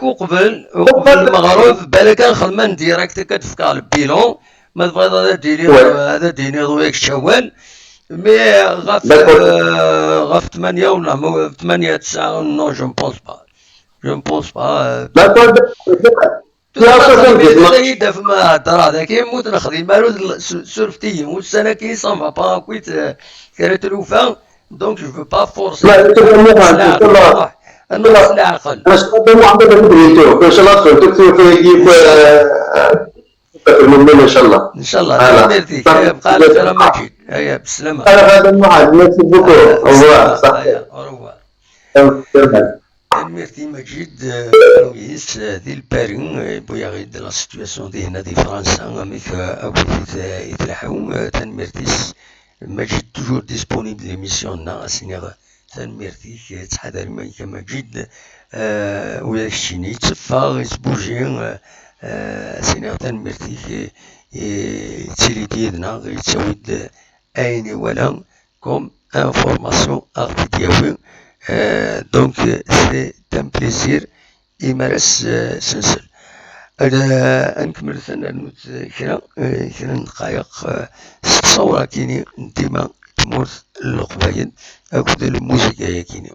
[SPEAKER 1] وقبل المغرب بالك الخدمة ديريكت كتفكر البيلون ما تبغي هذا ديني ضويك الشوال مي غاف 8 ولا 8 9 نو جو نبونس با يدا فما هضر هذاك يموت نخدم مالو سورفتي يموت سنة كي سون فا با كويت كانت الوفا دونك جو فو با فورسي النقص العقل
[SPEAKER 2] انا شكون محمد بدريتو ان شاء الله تكتب في يجيب المؤمن ان شاء الله
[SPEAKER 1] ان شاء الله ميرتي بقى لك راه مجيد هيا بالسلامة
[SPEAKER 2] هذا المعاد ميرسي بوكو اوفوار
[SPEAKER 1] صحيح اوروار ميرتي مجيد رئيس دي البارين بويا غير لا سيتوياسيون دي هنا دي فرنسا ميك اكو يتلاحو تنميرتيس مجيد توجور ديسبونيبل ليميسيوننا سينيغ تنميرتي تحضر مايكا مجيد ويا الشيني تفا يتبوجي سينيغ تنميرتي تيلي ديدنا يتساود ايني ولا كوم انفورماسيون ارتيدياوي دونك سي ان بليزير يمارس سنسل نكمل ثنا نوت كرا دقايق ست صورة كيني ديما تموت القبايل اكد الموسيقى كيني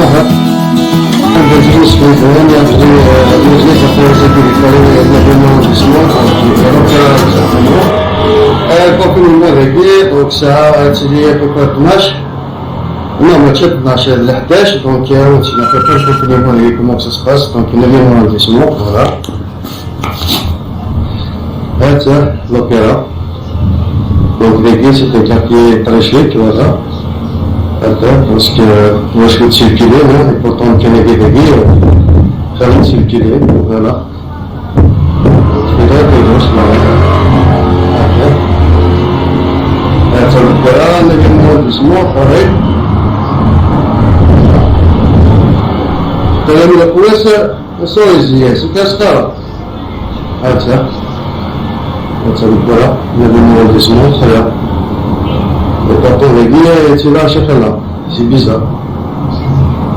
[SPEAKER 2] Ага. Здесь вызвание, нужны заполнители donc ça a attiré à peu près 12. Non, mais tu as la tâche, donc tu n'as fait pas comment ça se passe, donc il y a un arrondissement, voilà. C'est l'opéra. Donc l'église c'est un quartier très chic, voilà. Parce que moi je peux circuler, et pourtant le Canada de vie, ça va circuler, voilà. C'est là que je suis là. C'est l'opéra, le arrondissement, pareil. كلام الكويسة سويزية سكاسكارا هذا الكرة الذي هو الجسم خير البطولية يتلا شكلها سي بيزار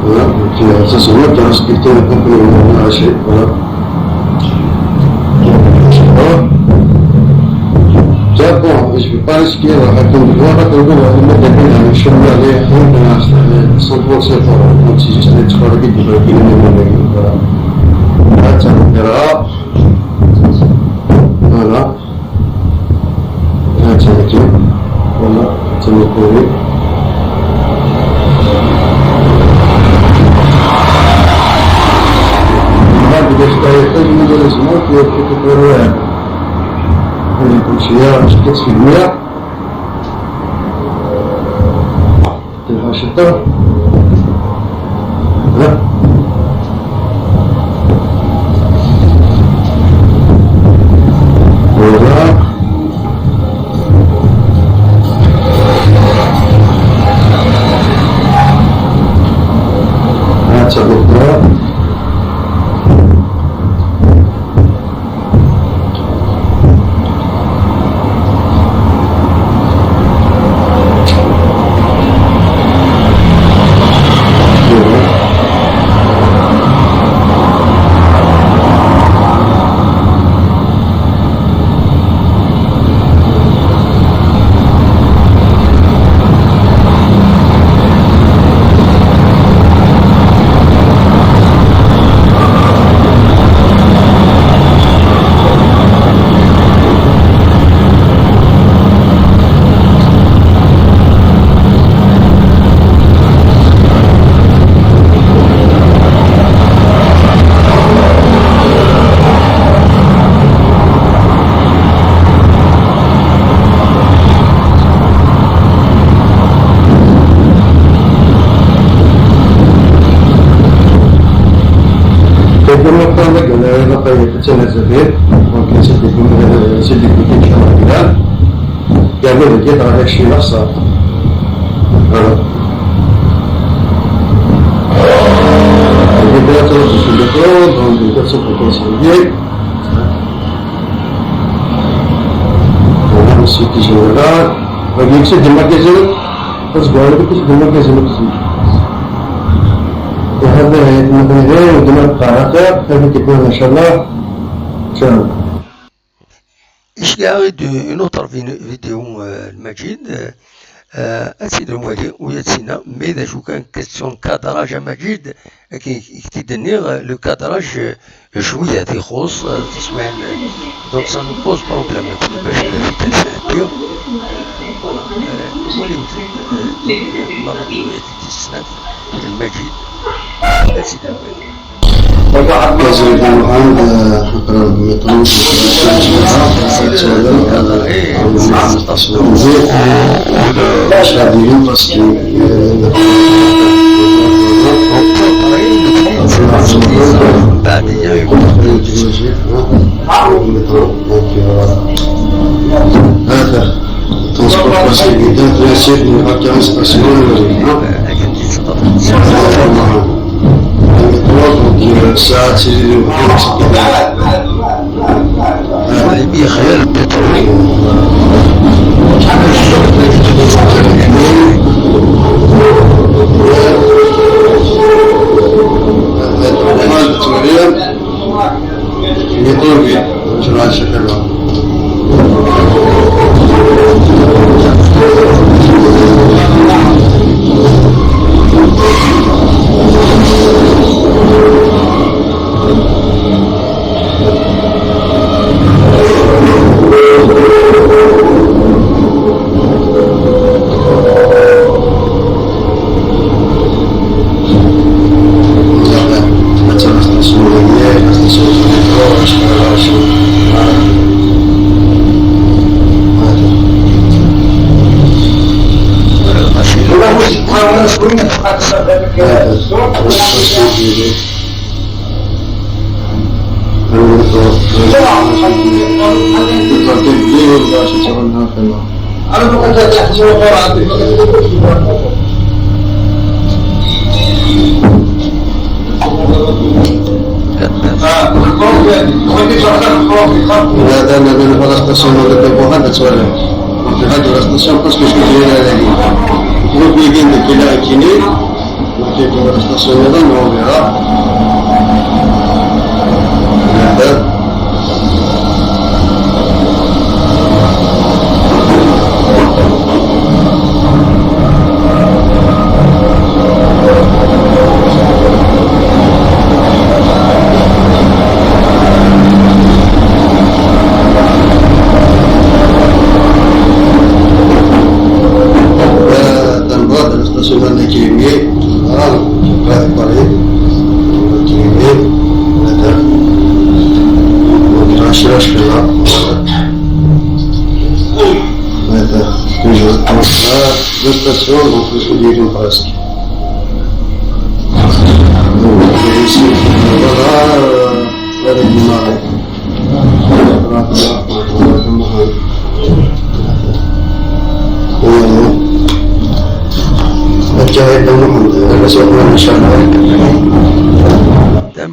[SPEAKER 2] voilà donc ça c'est moi qui a respecté le compromis de la chèque voilà c'est bon je ne vais pas risquer la raconte de voir que le gouvernement de bien les chemins aller sans penser pour donc si juste les trois qui doivent être voilà ça verra voilà ça c'est voilà c'est le courrier là بدي اشتري من الاسماء في الكتاب كل شيء مش في المياه تلها شطة لا ولا هاتشابوكرا الزبير ممكن سيدي كل شيء كذا قالوا لي جيت على شيء نفسه جيت على شيء دكتور جيت على كل شيء وأنا سيدي جوالات وجيت سيدي المركزين بس قالوا لي كيف المركزين وهذا المدينة ودماغ الطاقة هذه تكون إن شاء الله
[SPEAKER 1] إيش قاعد نطر في فيديو المجيد أسيد الوالي ويتسينا ماذا شو كان كسيون كادراج مجيد كي تدنيغ لو كادراج شوية تيخص تسمعين دونك سا نو بوز بروبليم باش في تنساتيو ولي مرة تسنات المجيد أسيد الوالي
[SPEAKER 2] يجري الآن حقنا المتروك شاديين باسكو هذا ترانسبورت باسكو جدا يسير من هكا ستاسيون ساعات
[SPEAKER 1] اللي خيال البترول
[SPEAKER 2] البترولية يطلبي مجرى شكلها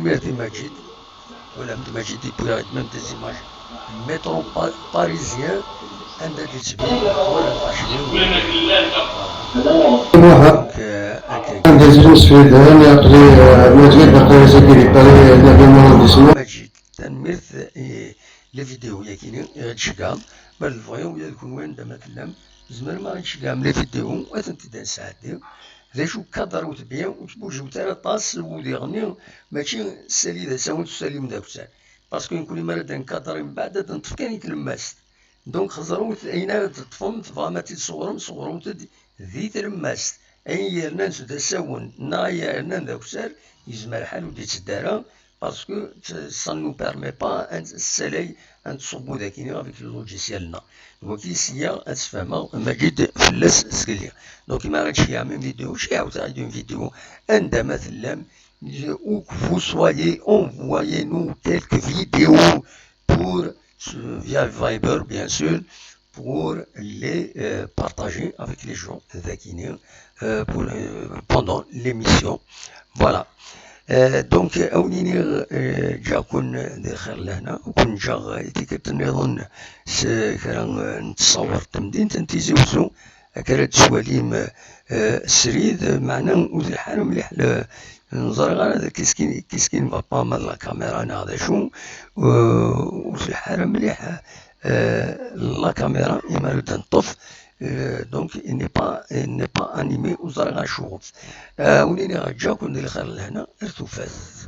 [SPEAKER 1] Merci Majid. Voilà, Majid, il peut même des images. Métro parisien, un des voilà, Majid, تنميرث لي فيديو ياكيني تشكام بل الفغيو يكون وين دما تلام زمر ما تشكام لي فيديو وثنت دان ساعتي ذا شو كادر وتبيع وتبوجو ترى طاس ودي غني ماشي سالي ذا ساوند سالي من ذاك الساعه باسكو يكون مرة كادر من بعد تنطف كان يتلمس دونك خزرو اين تطفم تفامات صغرهم ذي تلمس اي يرنان سودا ساون نايا يرنان ذاك الساعه يزمر حالو دي تدارا باسكو ça ne nous permet pas السلاي ان تصبو ذاكيني افيك اللوجيسيالنا وكي سيا اسفهمها مجد فلس سكليا دونك ما غاديش يعمل فيديو شي عاود une vidéo عندما ثلام où vous soyez envoyez-nous quelques vidéos pour via Viber bien sûr pour les partager avec les gens pendant l'émission voilà دونك اونيني جا كون داخل لهنا وكون جا تيكت نظن كرا نتصور تمدين تنتيزي وزو كرا سواليم سريد معنا وذي الحال مليح نظر غير كيسكين بابا مال لا كاميرا انا هذا شو وفي الحال مليح لا كاميرا يمرد نطف donc il n'est pas animé وزرغا شوف ولينا جا كون اللي خير لهنا ارتفاث